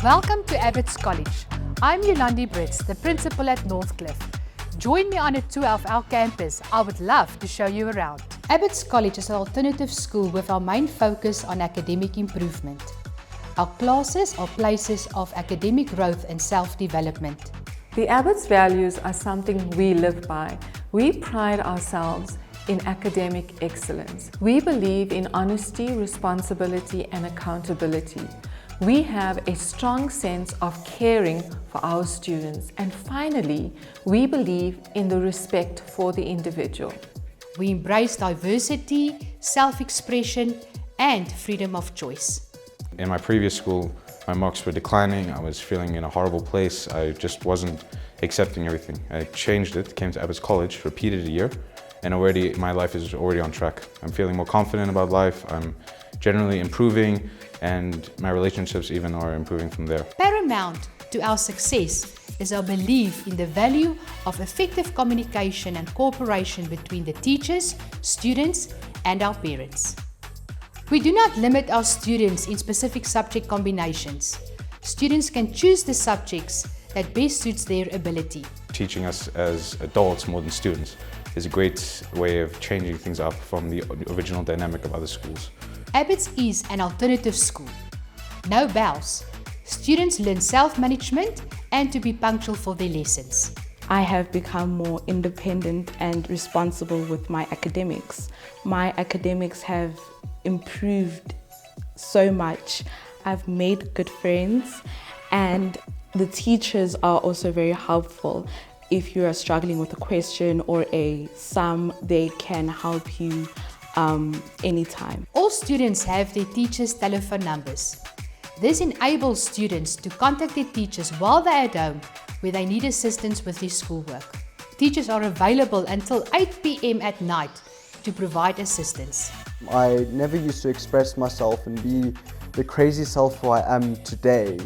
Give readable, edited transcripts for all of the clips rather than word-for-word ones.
Welcome to Abbots College. I'm Yolandi Brits, the principal at Northcliffe. Join me on a tour of our campus. I would love to show you around. Abbots College is an alternative school with our main focus on academic improvement. Our classes are places of academic growth and self-development. The Abbots values are something we live by. We pride ourselves in academic excellence. We believe in honesty, responsibility, and accountability. We have a strong sense of caring for our students. And finally, we believe in the respect for the individual. We embrace diversity, self-expression, and freedom of choice. In my previous school, my marks were declining. I was feeling in a horrible place. I just wasn't accepting everything. I changed it, came to Abbots College, repeated a year, and already my life is already on track. I'm feeling more confident about life. I'm generally improving, and my relationships even are improving from there. Paramount to our success is our belief in the value of effective communication and cooperation between the teachers, students, and our parents. We do not limit our students in specific subject combinations. Students can choose the subjects that best suits their ability. Teaching us as adults more than students is a great way of changing things up from the original dynamic of other schools. Abbots is an alternative school. No bells. Students learn self-management and to be punctual for their lessons. I have become more independent and responsible with my academics. My academics have improved so much. I've made good friends, and the teachers are also very helpful. If you are struggling with a question or a sum, they can help you anytime. All students have their teachers' telephone numbers. This enables students to contact their teachers while they're at home where they need assistance with their schoolwork. Teachers are available until 8 p.m. at night to provide assistance. I never used to express myself and be the crazy self who I am today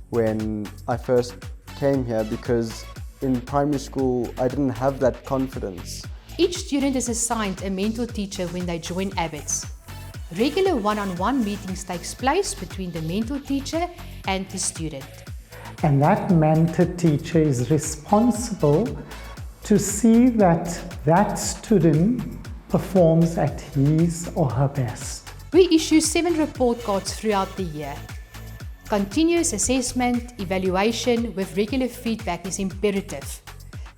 when I first came here, because in primary school I didn't have that confidence. Each student is assigned a mentor teacher when they join Abbots. Regular one-on-one meetings takes place between the mentor teacher and the student. And that mentor teacher is responsible to see that that student performs at his or her best. We issue 7 report cards throughout the year. Continuous assessment, evaluation with regular feedback is imperative.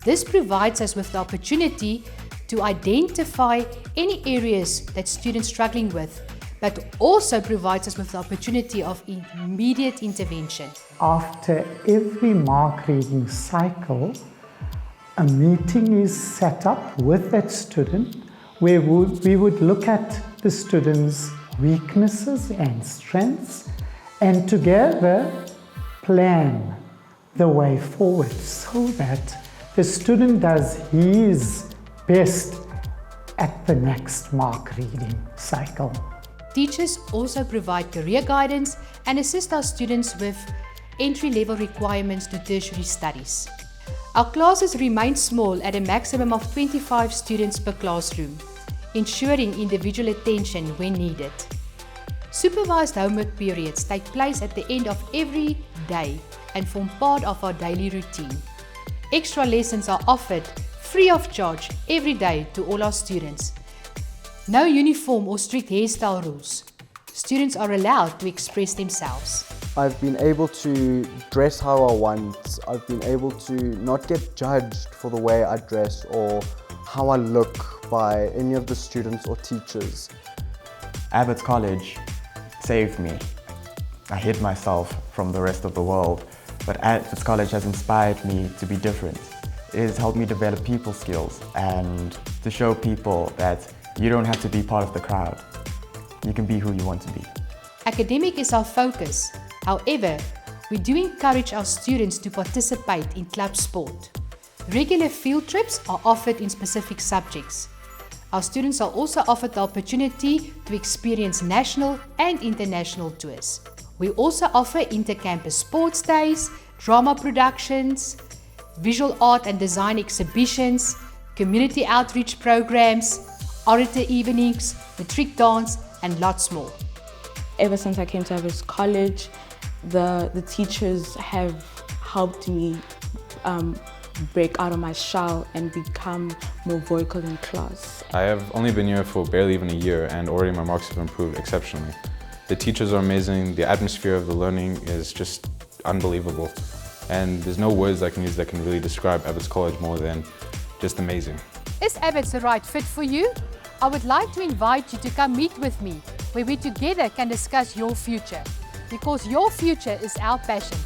This provides us with the opportunity to identify any areas that students are struggling with, but also provides us with the opportunity of immediate intervention. After every mark reading cycle, a meeting is set up with that student where we would look at the student's weaknesses and strengths and together plan the way forward so that the student does his best at the next mark reading cycle. Teachers also provide career guidance and assist our students with entry-level requirements to tertiary studies. Our classes remain small at a maximum of 25 students per classroom, ensuring individual attention when needed. Supervised homework periods take place at the end of every day and form part of our daily routine. Extra lessons are offered free of charge every day to all our students. No uniform or strict hairstyle rules. Students are allowed to express themselves. I've been able to dress how I want. I've been able to not get judged for the way I dress or how I look by any of the students or teachers. Abbots College saved me. I hid myself from the rest of the world, but Abbots College has inspired me to be different. It has helped me develop people skills and to show people that you don't have to be part of the crowd. You can be who you want to be. Academic is our focus. However, we do encourage our students to participate in club sport. Regular field trips are offered in specific subjects. Our students are also offered the opportunity to experience national and international tours. We also offer inter-campus sports days, drama productions, visual art and design exhibitions, community outreach programs, orator evenings, matric dance, and lots more. Ever since I came to Abbots College, The teachers have helped me break out of my shell and become more vocal in class. I have only been here for barely even a year and already my marks have improved exceptionally. The teachers are amazing, the atmosphere of the learning is just unbelievable. And there's no words I can use that can really describe Abbots College more than just amazing. Is Abbots the right fit for you? I would like to invite you to come meet with me, where we together can discuss your future. Because your future is our passion.